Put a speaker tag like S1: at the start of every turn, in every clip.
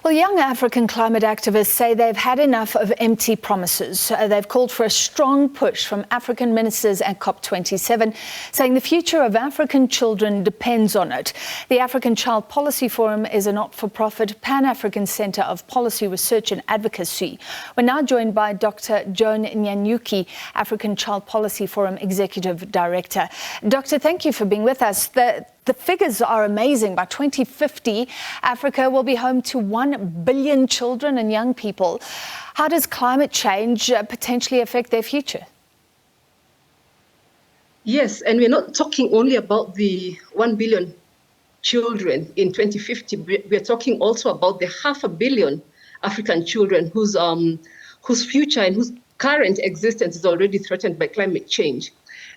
S1: Well, young African climate activists say they've had enough of empty promises. They've called for a strong push from African ministers at COP27, saying the future of African children depends on it. The African Child Policy Forum is a not-for-profit Pan-African Centre of Policy Research and Advocacy. We're now joined by Dr. Joan Nyanyuki, African Child Policy Forum Executive Director. Doctor, thank you for being with us. The figures are amazing. By 2050, Africa will be home to 1 billion children and young people. How does climate change potentially affect their future?
S2: Yes, and we're not talking only about the 1 billion children in 2050. We're talking also about the 500 million African children whose future and whose current existence is already threatened by climate change.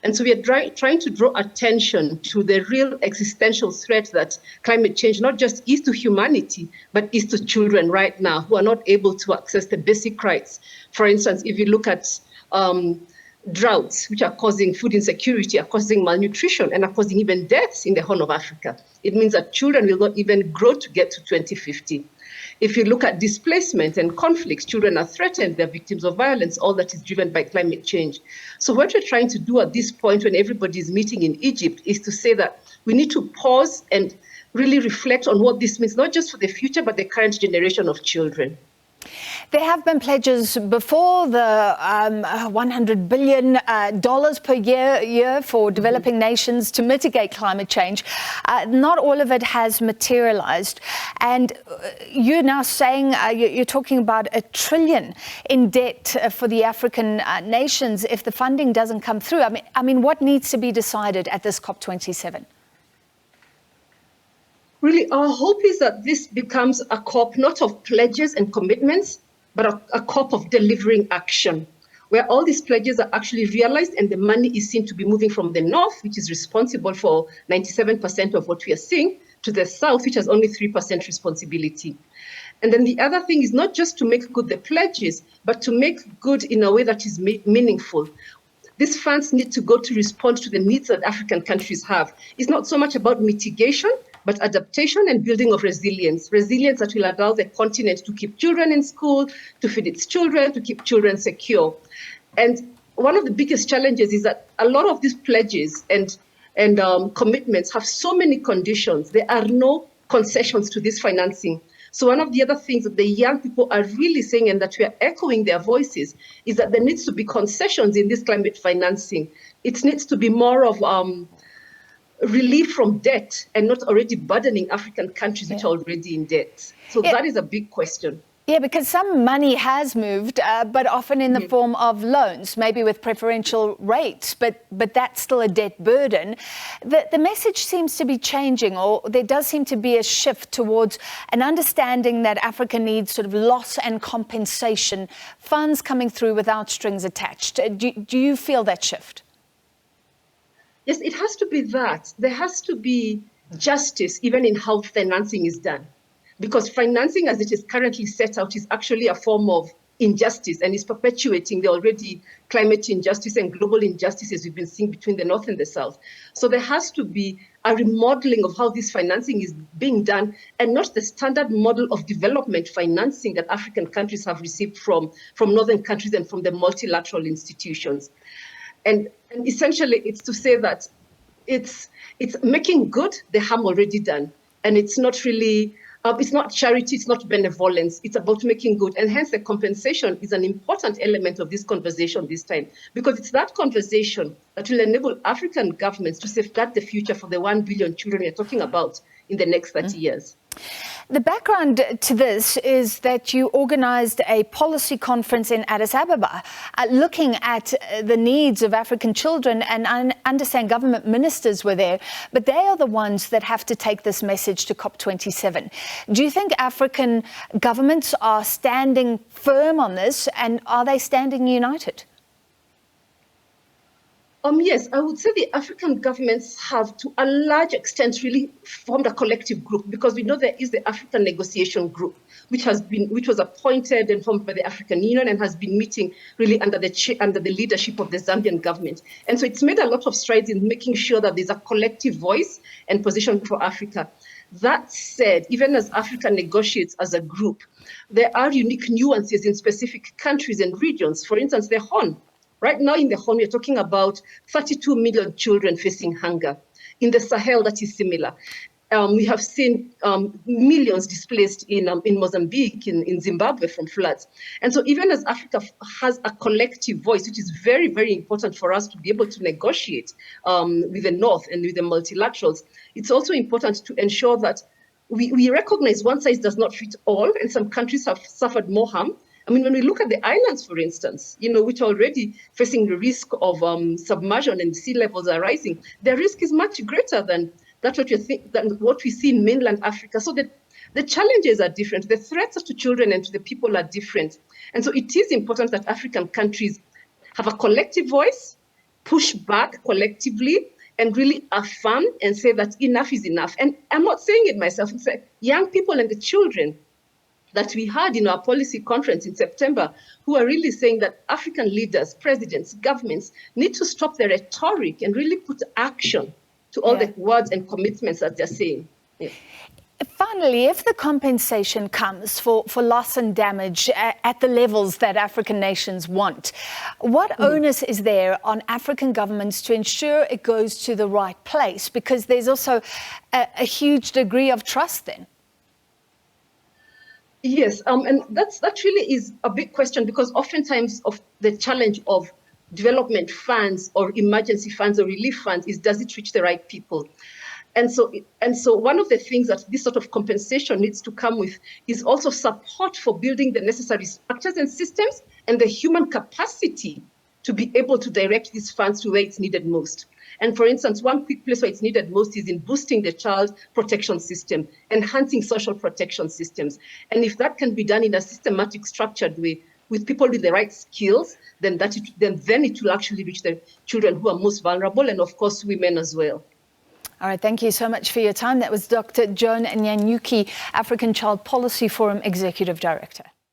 S2: And so we are trying to draw attention to the real existential threat that climate change not just is to humanity, but is to children right now who are not able to access the basic rights. For instance, if you look at droughts, which are causing food insecurity, are causing malnutrition, and are causing even deaths in the Horn of Africa, it means that children will not even grow to get to 2050. If you look at displacement and conflicts, children are threatened, they're victims of violence, all that is driven by climate change. So what we're trying to do at this point when everybody is meeting in Egypt is to say that we need to pause and really reflect on what this means, not just for the future, but the current generation of children.
S1: There have been pledges before, the $100 billion per year for developing nations to mitigate climate change. Not all of it has materialized. And you're now saying, you're talking about $1 trillion in debt for the African nations if the funding doesn't come through. I mean, what needs to be decided at this COP27?
S2: Really, our hope is that this becomes a COP not of pledges and commitments, but a COP of delivering action, where all these pledges are actually realized and the money is seen to be moving from the north, which is responsible for 97% of what we are seeing, to the south, which has only 3% responsibility. And then the other thing is not just to make good the pledges, but to make good in a way that is meaningful. These funds need to go to respond to the needs that African countries have. It's not so much about mitigation, but adaptation and building of resilience that will allow the continent to keep children in school, to feed its children, to keep children secure. And one of the biggest challenges is that a lot of these pledges and commitments have so many conditions. There are no concessions to this financing. So one of the other things that the young people are really saying, and that we are echoing their voices, is that there needs to be concessions in this climate financing. It needs to be more of relief from debt and not already burdening African countries which are already in debt. So that is a big question.
S1: Yeah, because some money has moved, but often in the form of loans, maybe with preferential rates, but that's still a debt burden. The message seems to be changing, or there does seem to be a shift towards an understanding that Africa needs sort of loss and compensation, funds coming through without strings attached. Do you feel that shift?
S2: Yes, it has to be that. There has to be justice even in how financing is done. Because financing as it is currently set out is actually a form of injustice and is perpetuating the already climate injustice and global injustices we've been seeing between the North and the South. So there has to be a remodeling of how this financing is being done and not the standard model of development financing that African countries have received from Northern countries and from the multilateral institutions. And essentially, it's to say that it's making good the harm already done. And it's not really, it's not charity, it's not benevolence, it's about making good. And hence the compensation is an important element of this conversation this time, because it's that conversation that will enable African governments to safeguard the future for the 1 billion children we're talking about in the next 30 years.
S1: The background to this is that you organized a policy conference in Addis Ababa looking at the needs of African children, and I understand government ministers were there, but they are the ones that have to take this message to COP27. Do you think African governments are standing firm on this, and are they standing united?
S2: Yes, I would say the African governments have, to a large extent, really formed a collective group, because we know there is the African Negotiation Group, which was appointed and formed by the African Union and has been meeting really under the leadership of the Zambian government. And so it's made a lot of strides in making sure that there's a collective voice and position for Africa. That said, even as Africa negotiates as a group, there are unique nuances in specific countries and regions. For instance, the Horn. Right now in the Horn, we're talking about 32 million children facing hunger. In the Sahel, that is similar. We have seen millions displaced in Mozambique, in Zimbabwe from floods. And so even as Africa has a collective voice, which is very, very important for us to be able to negotiate with the North and with the multilaterals, it's also important to ensure that we recognize one size does not fit all, and some countries have suffered more harm. I mean, when we look at the islands, for instance, which are already facing the risk of submersion and sea levels are rising, the risk is much greater than what we see in mainland Africa. So the challenges are different. The threats to children and to the people are different. And so it is important that African countries have a collective voice, push back collectively, and really affirm and say that enough is enough. And I'm not saying it myself. It's like young people and the children that we had in our policy conference in September, who are really saying that African leaders, presidents, governments need to stop the rhetoric and really put action to all the words and commitments that they're saying. Yeah.
S1: Finally, if the compensation comes for loss and damage at the levels that African nations want, what onus is there on African governments to ensure it goes to the right place? Because there's also a huge degree of trust then.
S2: Yes, and that really is a big question, because oftentimes of the challenge of development funds or emergency funds or relief funds is, does it reach the right people? And so one of the things that this sort of compensation needs to come with is also support for building the necessary structures and systems and the human capacity to be able to direct these funds to where it's needed most. And for instance, one quick place where it's needed most is in boosting the child protection system, enhancing social protection systems. And if that can be done in a systematic, structured way with people with the right skills, then it will actually reach the children who are most vulnerable, and of course, women as well.
S1: All right, thank you so much for your time. That was Dr. Joan Nyanyuki, African Child Policy Forum Executive Director.